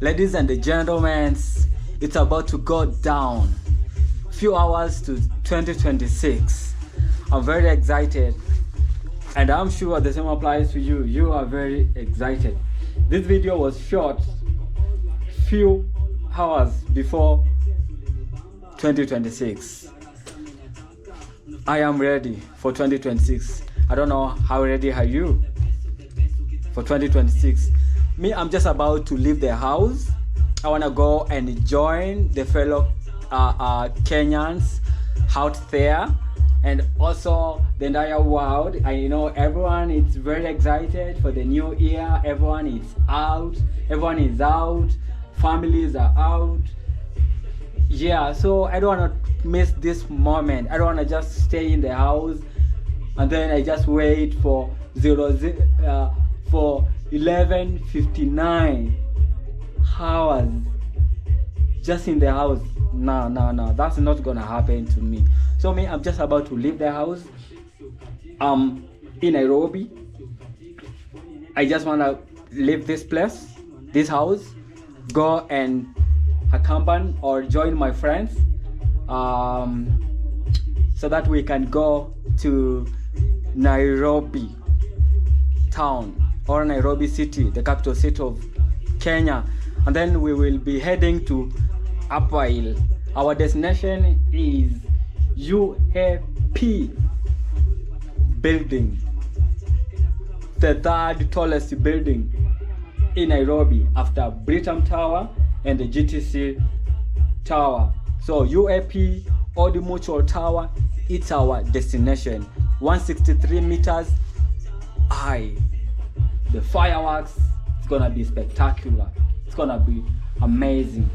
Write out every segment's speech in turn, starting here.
Ladies and gentlemen, it's about to go down. Few hours to 2026. I'm very excited, and I'm sure the same applies to you. You are very excited. This video was shot few hours before 2026. I am ready for 2026. I don't know how ready are you for 2026. Me, I'm just about to leave the house. I want to go and join the fellow Kenyans out there, and also the entire world. I know everyone is very excited for the new year. Everyone is out. Families are out. Yeah, so I don't want to miss this moment. I don't want to just stay in the house and then I just wait for 11:59 hours just in the house. No, that's not gonna happen to me. So me, I'm just about to leave the house. In Nairobi. I just wanna leave this place, this house, go and accompany or join my friends, so that we can go to Nairobi town or Nairobi city, the capital city of Kenya, and then we will be heading to Upper Hill. Our destination is UAP building, the third tallest building in Nairobi after Britam Tower and the GTC Tower. So UAP, Old Mutual Tower, it's our destination. 163 meters high. The fireworks, it's gonna be spectacular. It's gonna be amazing.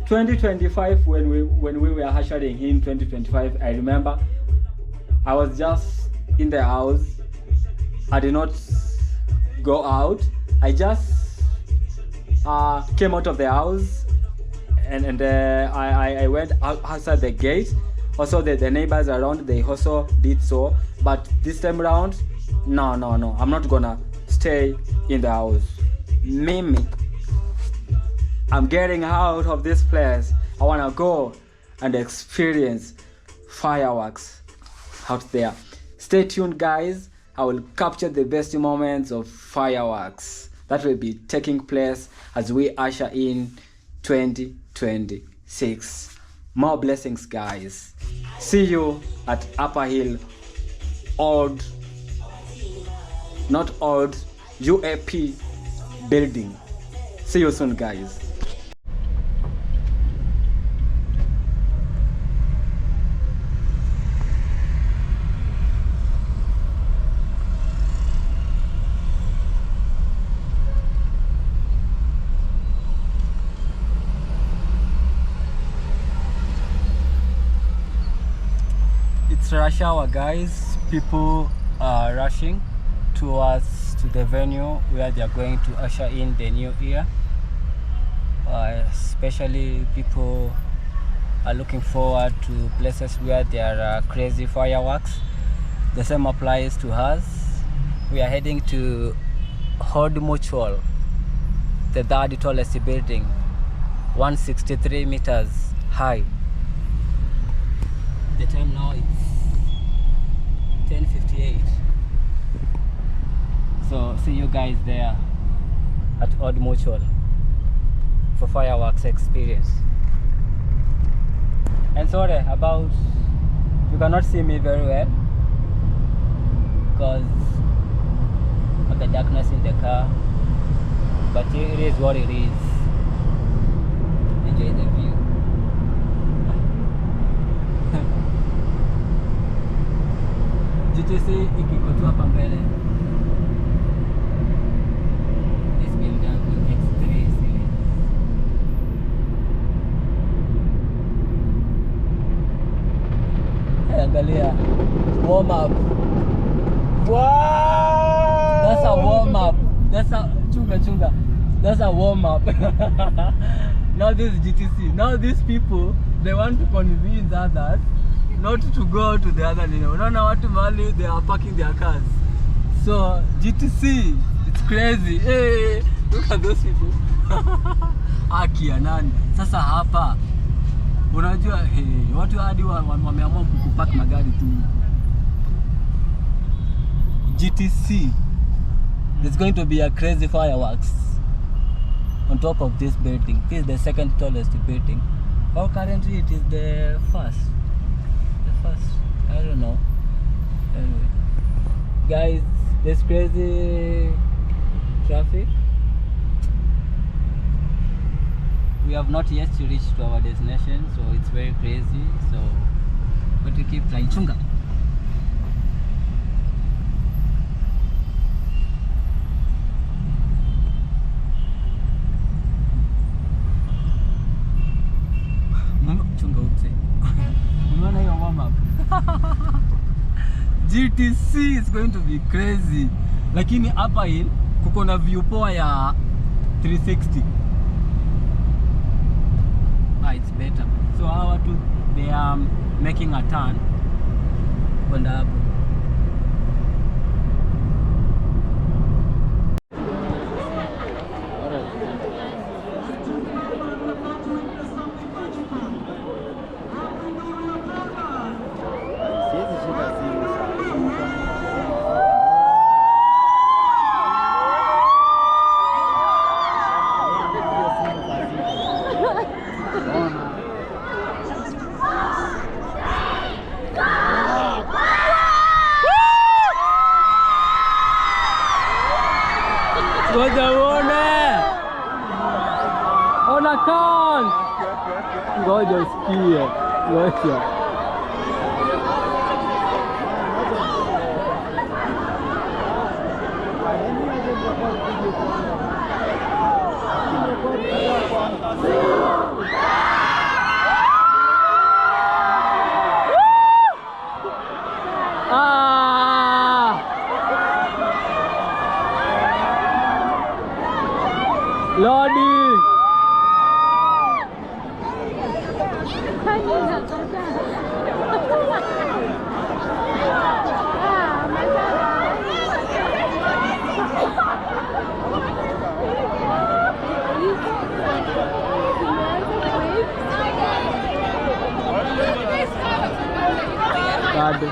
2025, when we were ushering in 2025, I remember I was just in the house. I did not go out. I just came out of the house and I went outside the gate. Also the neighbors around, they also did so. But this time around, no, I'm not gonna stay in the house. Mimi, I'm getting out of this place. I wanna go and experience fireworks out there. Stay tuned, guys. I will capture the best moments of fireworks that will be taking place as we usher in 2026. More blessings, guys. See you at Upper Hill UAP building. See you soon, guys. It's rush hour, guys. People are rushing to the venue where they are going to usher in the new year. Especially people are looking forward to places where there are crazy fireworks. The same applies to us. We are heading to Old Mutual, the third tallest building, 163 meters high. The time now is 10:58. So see you guys there at Old Mutual for fireworks experience. And sorry about you cannot see me very well because of the darkness in the car, but it is what it is. Enjoy the view. GTC ikikotua hapa mbele. This building is X3 series. Angalia, warm up. Wow! That's a warm up. That's a chunga. That's a warm up. Now this is GTC. Now these people, they want to convince others not to go to the other lane. Unaona watu mahali they are parking their cars. So GTC, it's crazy. Hey, look at those people. Haki ya nani? Sasa hapa unajua watu hadi wameamua kupark magari tu. GTC is going to be a crazy fireworks on top of this building. This is the second tallest building. Or currently it is the first. I don't know. Anyway, guys, this crazy traffic. We have not yet reached to our destination, so it's very crazy. So, but we keep trying. Chunga. Chunga utse. Umeona hiyo warm up? GTC is going to be crazy. Lakini hapa hill kuko na view poa ya 360. It's better. So our two, they are making a turn kwenda hapo. Ngoja uone. Ona kan. Ngoja usikie. Ngoja. Lodi. Kado.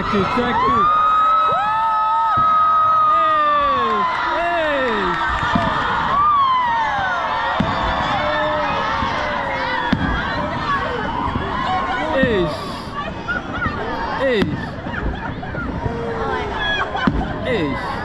Check it, check it. Hey, hey. Hey. Hey.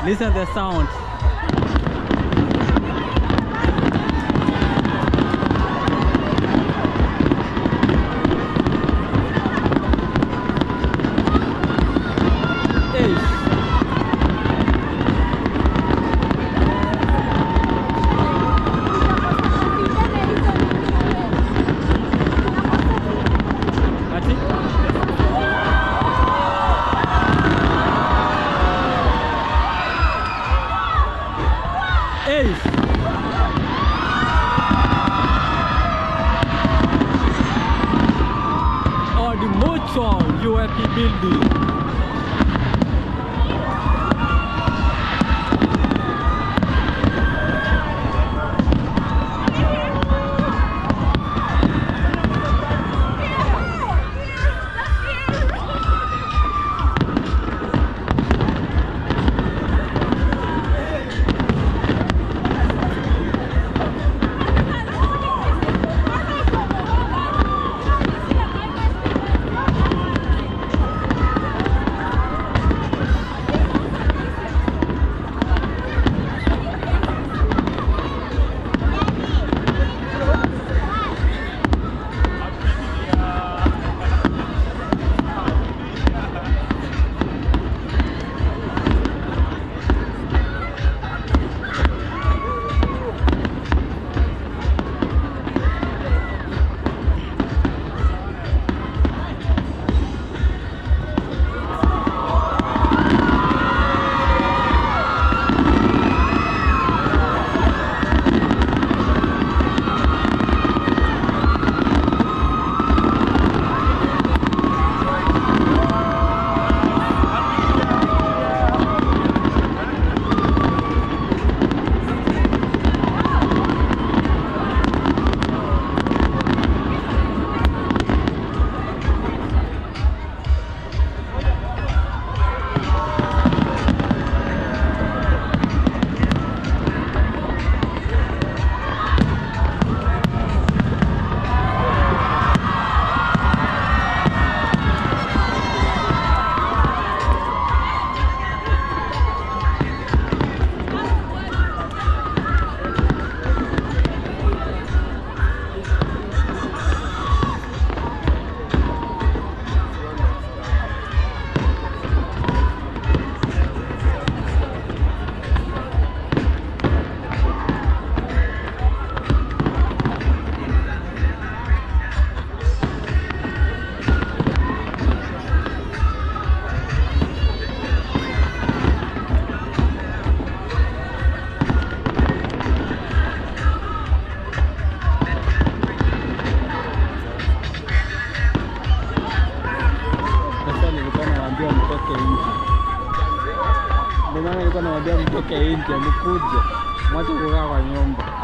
Listen to the sound. Or the mutual UFP building. alikuwa anamwambia mtoke nje mkuje. Mwache kukaa kwa nyumba.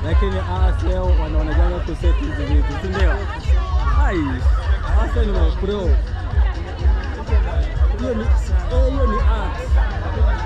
lakini leo wanaonekana kuseti hizi vitu, si ndio? Hai, hasa ni pro. Hiyo ni art.